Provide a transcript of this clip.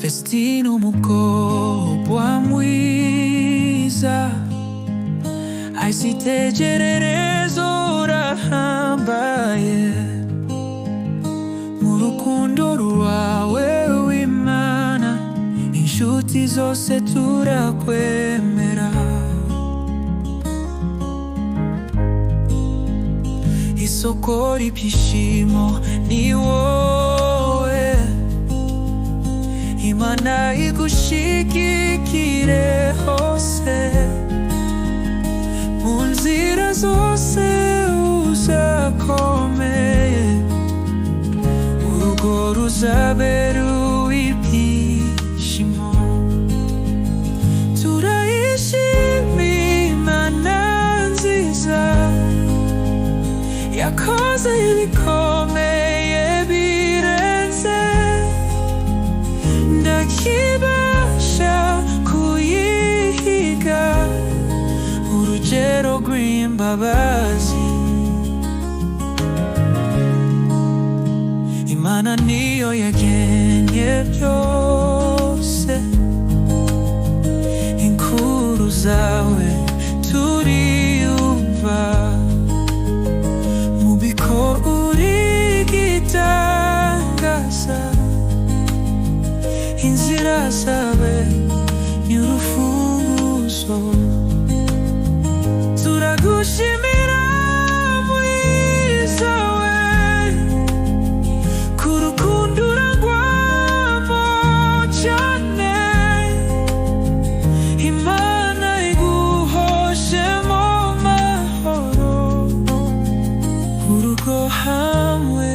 Vestine umukobwa mwiza, ayitegererezo urahambaye, mu rukundo rwawe w'Imana, inshuti zose turakwemera. Isoko ry'ibyishimo ni wowe, Imana igushigikire hose, mu nzira zose uzakomeye, urugo ruzabera uw'ibyishimo. Turayishimiye Imana nziza, yakoze ibikomeye birenze, ndakibasha kuyihiga, urugero rw'imbabazi. Imana niyo yagennye byose, inkuru zawe turiyumva, mu bikorwa urigitangaza, inzira zawe ni urufunguzo. Turagushimira mwiza we, ku rukundo urangwamo cyane, Imana iguhoshemo amahoro, urugo hamwe.